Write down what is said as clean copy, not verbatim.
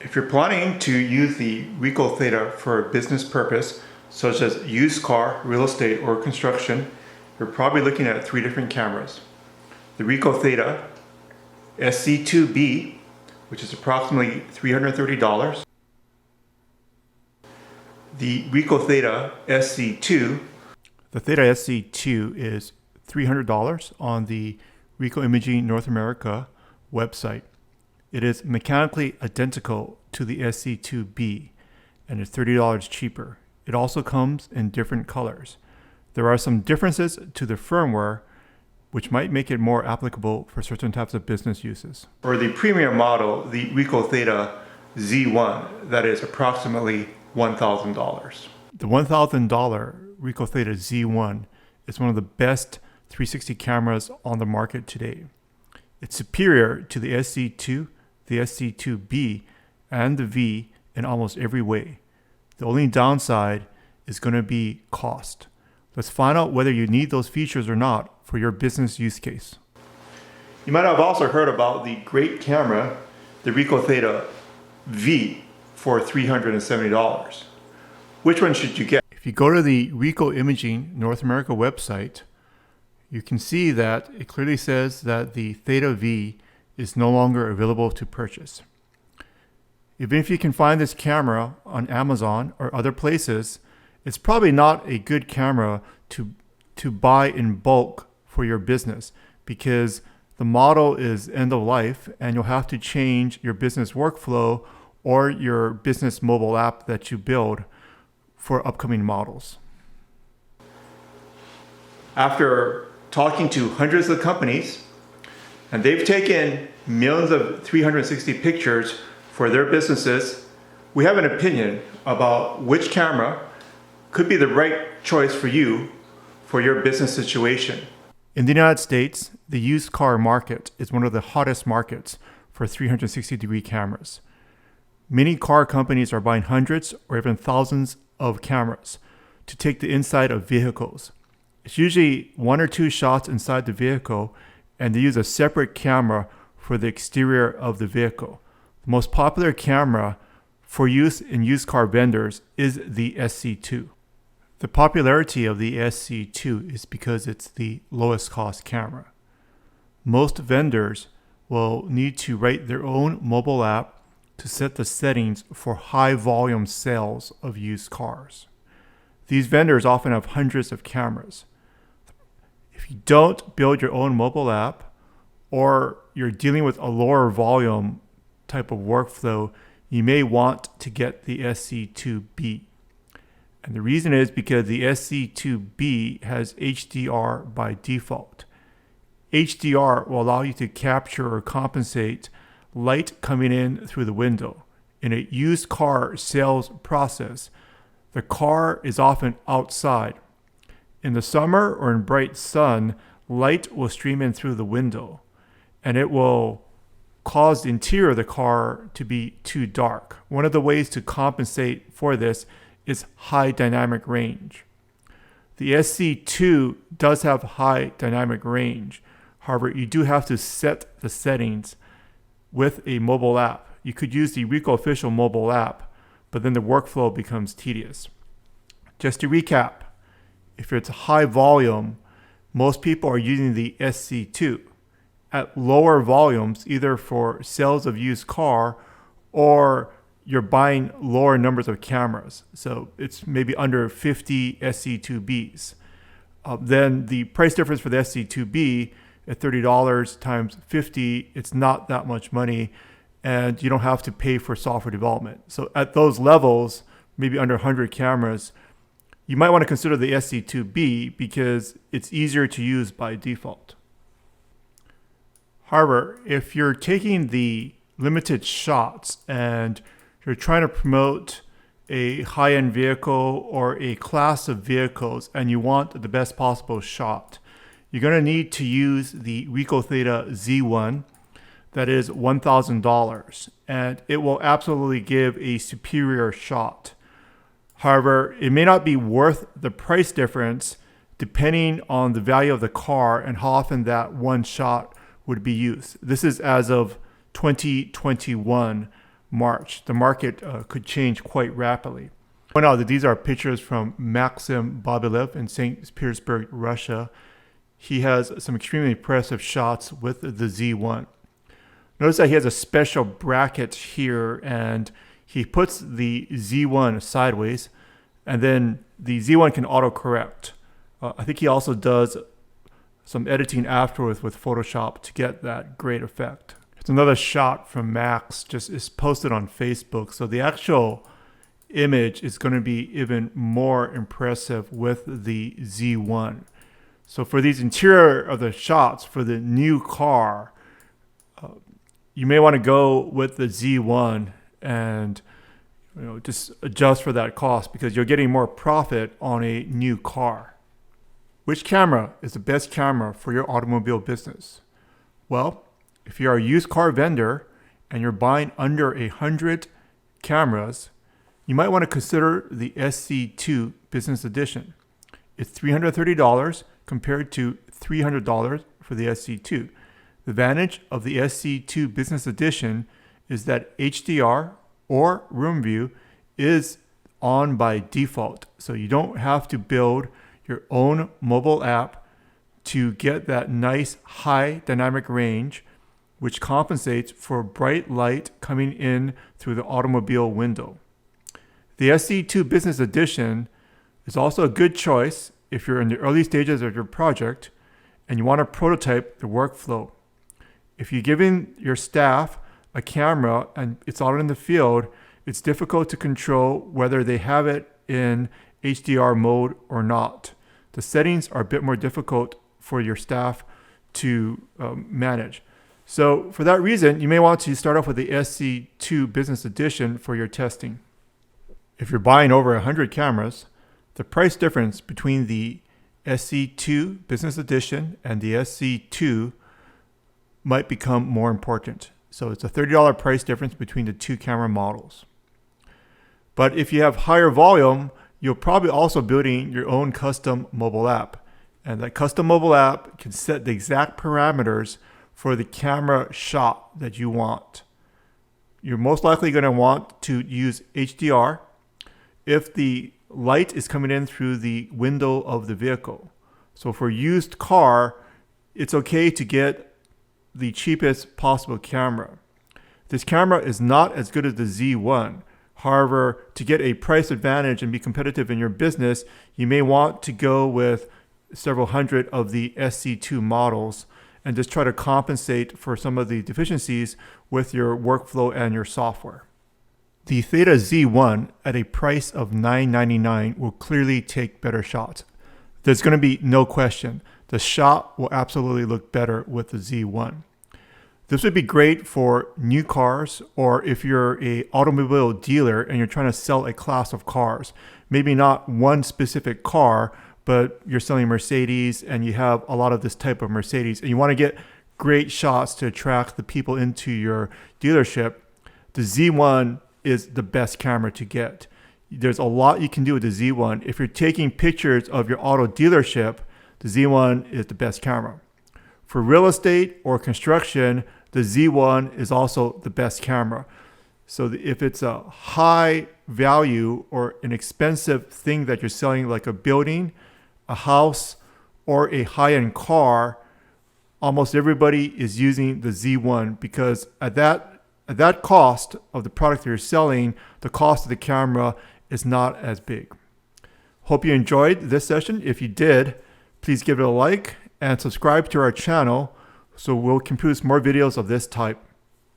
If you're planning to use the RICOH Theta for a business purpose, such as used car, real estate, or construction, you're probably looking at three different cameras. The RICOH Theta SC2B, which is approximately $330. The RICOH Theta SC2. The Theta SC2 is $300 on the Ricoh Imaging North America website. It is mechanically identical to the SC2B and is $30 cheaper. It also comes in different colors. There are some differences to the firmware which might make it more applicable for certain types of business uses. For the premium model, the RICOH Theta Z1, that is approximately $1,000. The $1,000 RICOH Theta Z1 is one of the best 360 cameras on the market today. It's superior to the SC2, the SC2B, and the V in almost every way. The only downside is going to be cost. Let's find out whether you need those features or not for your business use case. You might have also heard about the great camera, the RICOH Theta V, for $370. Which one should you get? If you go to the Ricoh Imaging North America website, you can see that it clearly says that the Theta V is no longer available to purchase. Even if you can find this camera on Amazon or other places, it's probably not a good camera to buy in bulk for your business because the model is end of life and you'll have to change your business workflow or your business mobile app that you build for upcoming models. After talking to hundreds of companies, and they've taken millions of 360 pictures for their businesses, we have an opinion about which camera could be the right choice for you for your business situation. In the United States, the used car market is one of the hottest markets for 360-degree cameras. Many car companies are buying hundreds or even thousands of cameras to take the inside of vehicles. It's usually one or two shots inside the vehicle, and they use a separate camera for the exterior of the vehicle. The most popular camera for use in used car vendors is the SC2. The popularity of the SC2 is because it's the lowest cost camera. Most vendors will need to write their own mobile app to set the settings for high volume sales of used cars. These vendors often have hundreds of cameras. If you don't build your own mobile app or you're dealing with a lower volume type of workflow, you may want to get the SC2B. And the reason is because the SC2B has HDR by default. HDR will allow you to capture or compensate light coming in through the window. In a used car sales process, the car is often outside. In the summer or in bright sun, light will stream in through the window, and it will cause the interior of the car to be too dark. One of the ways to compensate for this is high dynamic range. The SC2 does have high dynamic range. However, you do have to set the settings with a mobile app. You could use the Ricoh official mobile app, but then the workflow becomes tedious. Just to recap, if it's high volume, most people are using the SC2. At lower volumes, either for sales of used car or you're buying lower numbers of cameras, so it's maybe under 50 SC2Bs. Then the price difference for the SC2B at $30 times 50, it's not that much money, and you don't have to pay for software development. So at those levels, maybe under 100 cameras, you might want to consider the SC2B because it's easier to use by default. However, if you're taking the limited shots and you're trying to promote a high-end vehicle or a class of vehicles and you want the best possible shot, you're going to need to use the RICOH Theta Z1. That is $1,000, and it will absolutely give a superior shot. However, it may not be worth the price difference depending on the value of the car and how often that one shot would be used. This is as of 2021 March. The market could change quite rapidly. Point out that these are pictures from Maxim Babilev in St. Petersburg, Russia. He has some extremely impressive shots with the Z1. Notice that he has a special bracket here, and he puts the Z1 sideways, and then the Z1 can autocorrect. I think he also does some editing afterwards with Photoshop to get that great effect. It's another shot from Max, just is posted on Facebook. So the actual image is going to be even more impressive with the Z1. So for these interior of the shots for the new car, you may want to go with the Z1 and just adjust for that cost because you're getting more profit on a new car. Which camera is the best camera for your automobile business? Well, if you're a used car vendor and you're buying under 100 cameras, you might want to consider the SC2 Business Edition. It's $330 compared to $300 for the SC2. The advantage of the SC2 Business Edition is that HDR or room view is on by default. So you don't have to build your own mobile app to get that nice high dynamic range, which compensates for bright light coming in through the automobile window. The SC2 Business Edition is also a good choice if you're in the early stages of your project and you want to prototype the workflow. If you're giving your staff a camera and it's out in the field, it's difficult to control whether they have it in HDR mode or not. The settings are a bit more difficult for your staff to manage. So for that reason, you may want to start off with the SC2 Business Edition for your testing. If you're buying over 100 cameras, the price difference between the SC2 Business Edition and the SC2 might become more important. So it's a $30 price difference between the two camera models. But if you have higher volume, you'll probably also building your own custom mobile app. And that custom mobile app can set the exact parameters for the camera shot that you want. You're most likely going to want to use HDR if the light is coming in through the window of the vehicle. So for a used car, it's okay to get the cheapest possible camera. This camera is not as good as the Z1. However, to get a price advantage and be competitive in your business, you may want to go with several hundred of the SC2 models and just try to compensate for some of the deficiencies with your workflow and your software. The Theta Z1 at a price of $999 will clearly take better shots. There's going to be no question. The shot will absolutely look better with the Z1. This would be great for new cars or if you're an automobile dealer and you're trying to sell a class of cars. Maybe not one specific car, but you're selling Mercedes and you have a lot of this type of Mercedes and you want to get great shots to attract the people into your dealership. The Z1 is the best camera to get. There's a lot you can do with the Z1. If you're taking pictures of your auto dealership, the Z1 is the best camera. For real estate or construction, the Z1 is also the best camera. So if it's a high value or an expensive thing that you're selling, like a building, a house, or a high-end car, almost everybody is using the Z1 because at that cost of the product that you're selling, the cost of the camera is not as big. Hope you enjoyed this session. If you did, please give it a like and subscribe to our channel so we'll produce more videos of this type.